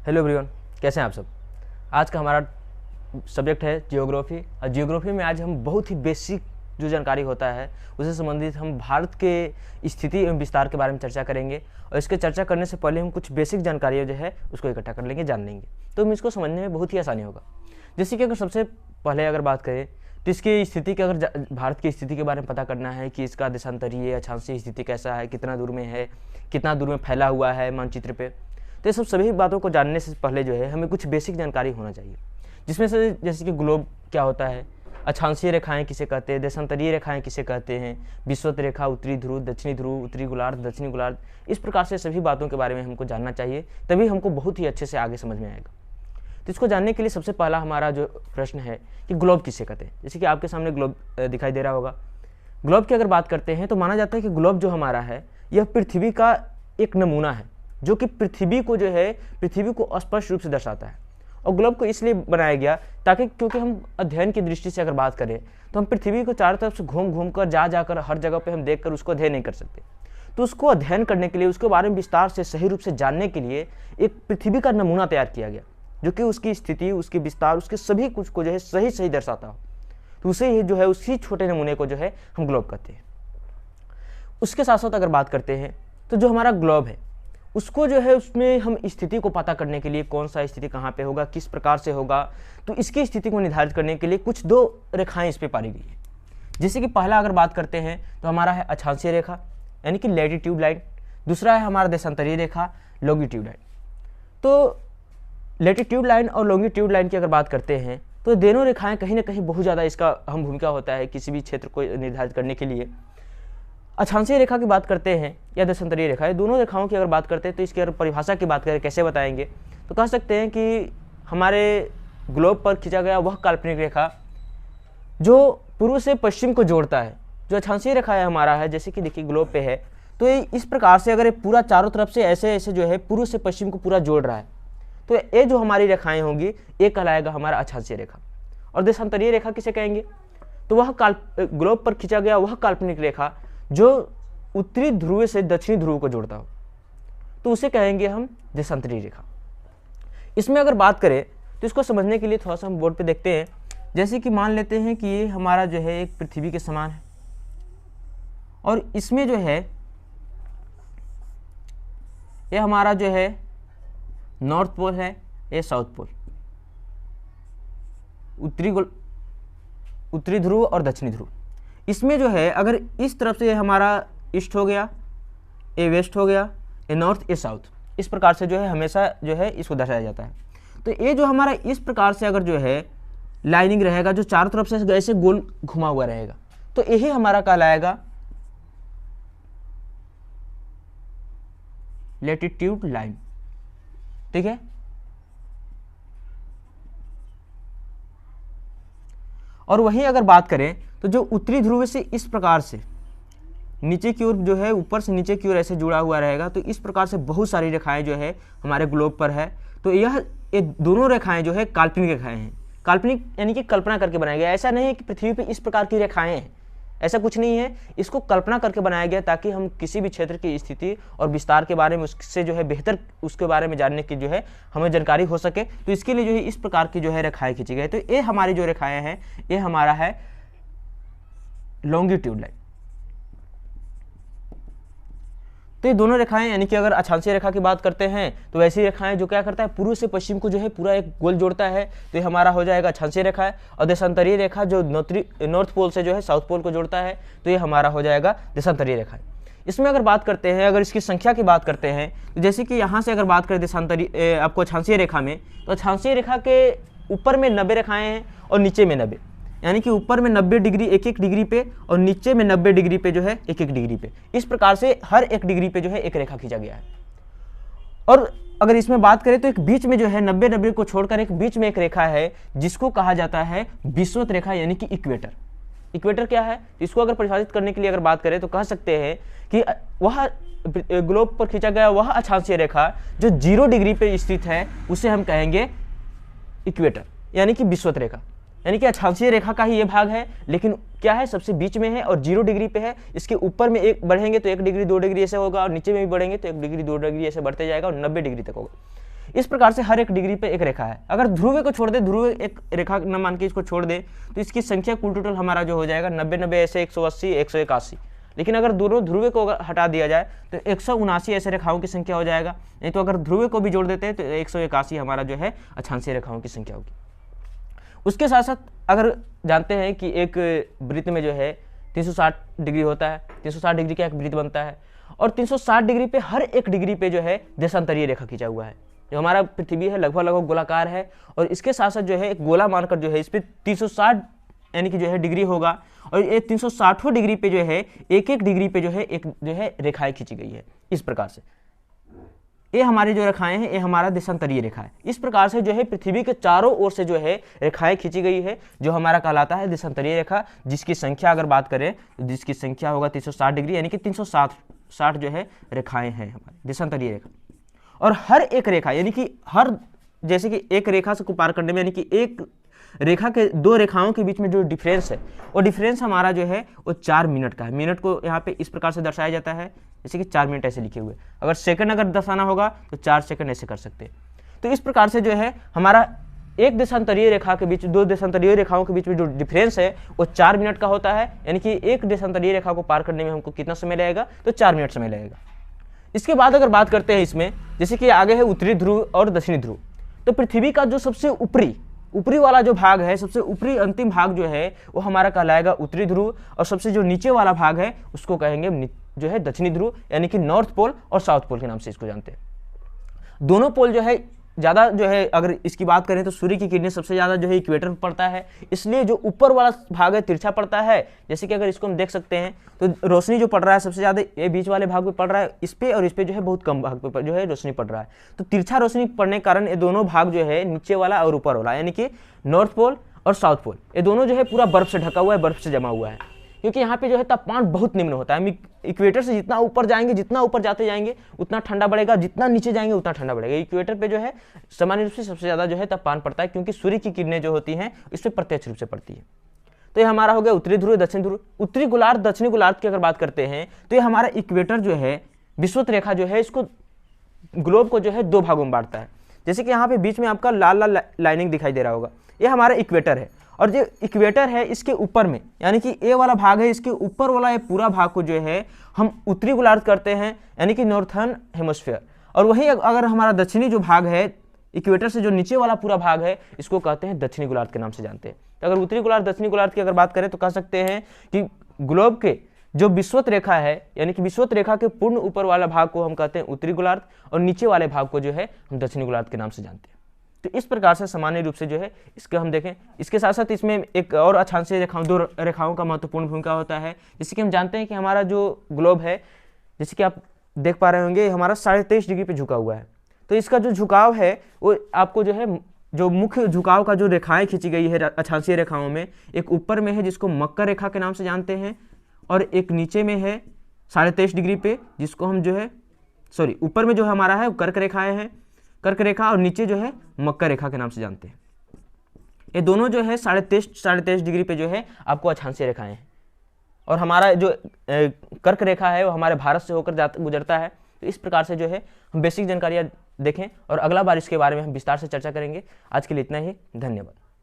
Hello everyone, कैसे हैं आप सब। आज का हमारा सब्जेक्ट है जियोग्राफी। और जियोग्राफी में आज हम बहुत ही बेसिक जो जानकारी होता है उससे संबंधित हम भारत के स्थिति एवं विस्तार के बारे में चर्चा करेंगे। और इसके चर्चा करने से पहले हम कुछ बेसिक जानकारियाँ जो है उसको इकट्ठा कर लेंगे, जान लेंगे, तो हम इसको समझने में बहुत ही आसानी होगा। जैसे कि अगर सबसे पहले अगर बात करें तो इसकी स्थिति के अगर भारत की स्थिति के बारे में पता करना है कि इसका देशांतरीय अक्षांशीय स्थिति कैसा है, कितना दूर में है, कितना दूर में फैला हुआ है मानचित्र पे, तो ये सब सभी बातों को जानने से पहले जो है हमें कुछ बेसिक जानकारी होना चाहिए, जिसमें से जैसे कि ग्लोब क्या होता है, अक्षांशीय रेखाएं किसे कहते हैं, देशांतरीय रेखाएं किसे कहते हैं, विषुवत रेखा, उत्तरी ध्रुव, दक्षिणी ध्रुव, उत्तरी गोलार्ध, दक्षिणी गोलार्ध, इस प्रकार से सभी बातों के बारे में हमको जानना चाहिए, तभी हमको बहुत ही अच्छे से आगे समझ में आएगा। तो इसको जानने के लिए सबसे पहला हमारा जो प्रश्न है कि ग्लोब किसे कहते हैं। जैसे कि आपके सामने ग्लोब दिखाई दे रहा होगा। ग्लोब की अगर बात करते हैं तो माना जाता है कि ग्लोब जो हमारा है यह पृथ्वी का एक नमूना है, जो कि पृथ्वी को जो है पृथ्वी को स्पष्ट रूप से दर्शाता है। और ग्लोब को इसलिए बनाया गया ताकि क्योंकि हम अध्ययन की दृष्टि से अगर बात करें तो हम पृथ्वी को चारों तरफ से घूम घूम कर जाकर हर जगह पे हम देखकर उसको अध्ययन नहीं कर सकते। तो उसको अध्ययन करने के लिए, उसके बारे में विस्तार से सही रूप से जानने के लिए एक पृथ्वी का नमूना तैयार किया गया, जो कि उसकी स्थिति, उसकी विस्तार, उसके सभी कुछ को जो है सही सही दर्शाता हो। तो उसे ही जो है उसी छोटे नमूने को जो है हम ग्लोब कहते हैं। उसके साथ साथ अगर बात करते हैं तो जो हमारा ग्लोब है उसको जो है उसमें हम स्थिति को पता करने के लिए, कौन सा स्थिति कहाँ पे होगा, किस प्रकार से होगा, तो इसकी स्थिति को निर्धारित करने के लिए कुछ दो रेखाएं इस पे पारी गई है। जैसे कि पहला अगर बात करते हैं तो हमारा है अक्षांशीय रेखा यानी कि लैटिट्यूड लाइन, दूसरा है हमारा देशांतरीय रेखा लॉन्गिट्यूड लाइन। तो लैटिट्यूड लाइन और लॉन्गिट्यूड लाइन की अगर बात करते हैं तो दोनों रेखाएं कहीं ना कहीं बहुत ज़्यादा इसका अहम भूमिका होता है किसी भी क्षेत्र को निर्धारित करने के लिए। अक्षांशीय रेखा की बात करते हैं या देशांतरीय रेखा, ये दोनों रेखाओं की अगर बात करते हैं तो इसकी अगर परिभाषा की बात करें कैसे बताएंगे, तो कह सकते हैं कि हमारे ग्लोब पर खींचा गया वह काल्पनिक रेखा जो पूर्व से पश्चिम को जोड़ता है। जो अक्षांशीय रेखा है हमारा है, जैसे कि देखिए ग्लोब पे है, तो ये इस प्रकार से अगर ये पूरा चारों तरफ से ऐसे ऐसे जो है पूर्व से पश्चिम को पूरा जोड़ रहा है, तो ये जो हमारी रेखाएं होंगी ये कहलाएगा हमारा अक्षांशीय रेखा। और देशांतरीय रेखा किसे कहेंगे, तो वह ग्लोब पर खींचा गया वह काल्पनिक रेखा जो उत्तरी ध्रुव से दक्षिणी ध्रुव को जोड़ता हो, तो उसे कहेंगे हम देशांतरीय रेखा। इसमें अगर बात करें तो इसको समझने के लिए थोड़ा सा हम बोर्ड पे देखते हैं। जैसे कि मान लेते हैं कि ये हमारा जो है एक पृथ्वी के समान है और इसमें जो है ये हमारा जो है नॉर्थ पोल है, ये साउथ पोल, उत्तरी ध्रुव और दक्षिणी ध्रुव। इसमें जो है अगर इस तरफ से हमारा ईस्ट हो गया, ये वेस्ट हो गया, ये नॉर्थ, ये साउथ, इस प्रकार से जो है हमेशा जो है इसको दर्शाया जाता है। तो ये जो हमारा इस प्रकार से अगर जो है लाइनिंग रहेगा जो चारों तरफ से ऐसे गोल घुमा हुआ रहेगा, तो यही हमारा कहलाएगा लैटिट्यूड लाइन। ठीक है। और वहीं अगर बात करें तो जो उत्तरी ध्रुव से इस प्रकार से नीचे की ओर जो है ऊपर से नीचे की ओर ऐसे जुड़ा हुआ रहेगा, तो इस प्रकार से बहुत सारी रेखाएं जो है हमारे ग्लोब पर है। तो ये दोनों रेखाएं जो है काल्पनिक रेखाएं हैं। काल्पनिक यानी कि कल्पना करके बनाया गया, ऐसा नहीं है कि पृथ्वी पे इस प्रकार की रेखाएं हैं, ऐसा कुछ नहीं है। इसको कल्पना करके बनाया गया ताकि हम किसी भी क्षेत्र की स्थिति और विस्तार के बारे में उससे जो है बेहतर उसके बारे में जानने की जो है हमें जानकारी हो सके। तो इसके लिए जो है इस प्रकार की जो है रेखाएं खींची गई। तो ये हमारी जो रेखाएं हैं ये हमारा है लॉन्गिट्यूड लाइन। तो ये दोनों रेखाएं यानी कि अगर अक्षांशीय रेखा की बात करते हैं तो वैसी रेखाएं जो क्या करता है पूर्व से पश्चिम को जो है पूरा एक गोल जोड़ता है, तो ये हमारा हो जाएगा अक्षांशीय रेखा है। और देशांतरीय रेखा जो नॉर्थ पोल से जो है साउथ पोल को जोड़ता है, तो ये हमारा हो जाएगा देशांतरीय रेखा। इसमें अगर बात करते हैं, अगर इसकी संख्या की बात करते हैं, तो जैसे कि यहाँ से अगर बात करें देशांतरीय आपको अक्षांशीय रेखा में, तो अक्षांशीय रेखा के ऊपर में 90 रेखाएं हैं और नीचे में 90, यानी कि ऊपर में 90 डिग्री एक डिग्री पे और नीचे में 90 डिग्री पे जो है एक डिग्री पे, इस प्रकार से हर एक डिग्री पे जो है एक रेखा खींचा गया है। और अगर इसमें बात करें तो एक बीच में जो है 90 को छोड़कर एक बीच में एक रेखा है जिसको कहा जाता है विषुवत रेखा यानी कि इक्वेटर। इक्वेटर क्या है, इसको अगर परिभाषित करने के लिए अगर बात करें तो कह सकते हैं कि वह ग्लोब पर खींचा गया वह अक्षांशीय रेखा जो 0 डिग्री पे स्थित है उसे हम कहेंगे इक्वेटर यानी कि विषुवत रेखा। यानी कि अक्षांशीय रेखा का ही ये भाग है, लेकिन क्या है सबसे बीच में है और 0 डिग्री पे है। इसके ऊपर में एक बढ़ेंगे तो 1 डिग्री 2 डिग्री ऐसे होगा और नीचे में भी बढ़ेंगे तो 1 डिग्री 2 डिग्री ऐसे बढ़ते जाएगा और 90 डिग्री तक होगा। इस प्रकार से हर एक डिग्री पे एक रेखा है। अगर ध्रुव को छोड़ दे, ध्रुव एक रेखा न मान के इसको छोड़ दे, तो इसकी संख्या कुल टोटल हमारा जो हो जाएगा 90 90 ऐसे 180 181। लेकिन अगर दोनों ध्रुव को हटा दिया जाए तो 179 ऐसे रेखाओं की संख्या हो जाएगा। नहीं तो अगर ध्रुव को भी जोड़ देते हैं तो 181 हमारा जो है अक्षांशीय रेखाओं की संख्या होगी। उसके साथ साथ अगर जानते हैं कि एक वृत्त में जो है 360 डिग्री होता है, 360 डिग्री का एक वृत्त बनता है, और 360 डिग्री पे हर एक डिग्री पे जो है देशांतरीय रेखा खींचा हुआ है। जो हमारा पृथ्वी है लगभग लगभग गोलाकार है, और इसके साथ साथ जो है एक गोला मानकर जो है इस पर 360 यानी कि जो है डिग्री होगा, और ये 360 डिग्री पे जो है एक एक डिग्री पे जो है एक जो है रेखाएं खींची गई है। इस प्रकार से ये हमारी जो रेखाएं हैं ये हमारा देशांतरीय रेखा है। इस प्रकार से जो है पृथ्वी के चारों ओर से जो है रेखाएं खींची गई है, जो हमारा कहलाता है देशांतरीय रेखा, जिसकी संख्या अगर बात करें तो जिसकी संख्या होगा 360 डिग्री, यानी कि 360 जो है रेखाएं हैं हमारी देशांतरीय रेखा। और हर एक रेखा यानी कि हर, जैसे कि एक रेखा से को पार करने में, यानी कि एक रेखा के दो रेखाओं के बीच में जो डिफरेंस है वो डिफरेंस हमारा जो है वो 4 मिनट का है। मिनट को यहाँ पे इस प्रकार से दर्शाया जाता है, जैसे कि 4 मिनट ऐसे लिखे हुए। अगर सेकंड अगर दर्शाना होगा तो 4 सेकंड ऐसे कर सकते हैं। तो इस प्रकार से जो है हमारा एक देशांतरीय रेखा के बीच, दो देशांतरीय रेखाओं के बीच में जो डिफरेंस है वो 4 मिनट का होता है। यानी कि एक देशांतरीय रेखा को पार करने में हमको कितना समय लगेगा, तो 4 मिनट समय लगेगा। इसके बाद अगर बात करते हैं इसमें, जैसे कि आगे है उत्तरी ध्रुव और दक्षिणी ध्रुव, तो पृथ्वी का जो सबसे ऊपरी वाला जो भाग है, सबसे ऊपरी अंतिम भाग जो है वो हमारा कहलाएगा उत्तरी ध्रुव, और सबसे जो नीचे वाला भाग है उसको कहेंगे जो है दक्षिणी ध्रुव, यानी कि नॉर्थ पोल और साउथ पोल के नाम से इसको जानते हैं। दोनों पोल जो है ज़्यादा जो है, अगर इसकी बात करें तो सूर्य की किरणें सबसे ज़्यादा जो है इक्वेटर पर पड़ता है, इसलिए जो ऊपर वाला भाग है तिरछा पड़ता है। जैसे कि अगर इसको हम देख सकते हैं तो रोशनी जो पड़ रहा है सबसे ज़्यादा ये बीच वाले भाग पे पड़ रहा है, इस पे और इस पे जो है बहुत कम भाग पे जो है रोशनी पड़ रहा है। तो तिरछा रोशनी पड़ने के कारण ये दोनों भाग जो है नीचे वाला और ऊपर वाला, यानी कि नॉर्थ पोल और साउथ पोल, ये दोनों जो है पूरा बर्फ से ढका हुआ है, बर्फ से जमा हुआ है। क्योंकि यहाँ पे जो है तापमान बहुत निम्न होता है। हम इक्वेटर से जितना ऊपर जाएंगे, जितना ऊपर जाते जाएंगे उतना ठंडा बढ़ेगा, जितना नीचे जाएंगे उतना ठंडा बढ़ेगा। इक्वेटर पे जो है सामान्य रूप से सबसे ज़्यादा जो है तापमान पड़ता है, क्योंकि सूर्य की किरणें जो होती हैं इस पर प्रत्यक्ष रूप से पड़ती है। तो ये हमारा हो गया उत्तरी ध्रुव, दक्षिण ध्रुव। उत्तरी गोलार्ध दक्षिणी गोलार्ध की अगर बात करते हैं तो ये हमारा इक्वेटर जो है, विषुवत रेखा जो है, इसको ग्लोब को जो है 2 भागों में बांटता है। जैसे कि यहाँ पे बीच में आपका लाल लाल लाइनिंग दिखाई दे रहा होगा, ये हमारा इक्वेटर है। और जो इक्वेटर है इसके ऊपर में, यानी कि ए वाला भाग है, इसके ऊपर वाला ये पूरा भाग को जो है हम उत्तरी गोलार्ध करते हैं, यानी कि नॉर्थर्न हेमिस्फीयर। और वही अगर हमारा दक्षिणी जो भाग है, इक्वेटर से जो नीचे वाला पूरा भाग है, इसको कहते हैं दक्षिणी गोलार्ध के नाम से जानते हैं। तो अगर उत्तरी गोलार्ध दक्षिणी गोलार्ध की अगर बात करें तो कह सकते हैं कि ग्लोब के जो विषुवत रेखा है, यानी कि विषुवत रेखा के पूर्ण ऊपर वाला भाग को हम कहते हैं उत्तरी गोलार्ध, और नीचे वाले भाग को जो है हम दक्षिणी गोलार्ध के नाम से जानते हैं। तो इस प्रकार से सामान्य रूप से जो है इसके हम देखें। इसके साथ साथ इसमें एक और अक्षांशीय रेखाओं, 2 रेखाओं का महत्वपूर्ण भूमिका होता है। जैसे कि हम जानते हैं कि हमारा जो ग्लोब है, जैसे कि आप देख पा रहे होंगे, हमारा 23.5 डिग्री पे झुका हुआ है। तो इसका जो झुकाव है वो आपको जो है, जो मुख्य झुकाव का जो रेखाएं खींची गई है अक्षांशीय रेखाओं में, एक ऊपर में है जिसको मकर रेखा के नाम से जानते हैं, और एक नीचे में है 23.5 डिग्री पे जिसको हम जो है, सॉरी, ऊपर में जो हमारा है कर्क रेखाएं हैं, कर्क रेखा, और नीचे जो है मकर रेखा के नाम से जानते हैं। ये दोनों जो है 23.5 डिग्री पे जो है आपको अक्षांशीय रेखाएं हैं। और हमारा जो कर्क रेखा है वो हमारे भारत से होकर गुजरता है। तो इस प्रकार से जो है हम बेसिक जानकारियाँ देखें, और अगला बार इसके बारे में हम विस्तार से चर्चा करेंगे। आज के लिए इतना ही, धन्यवाद।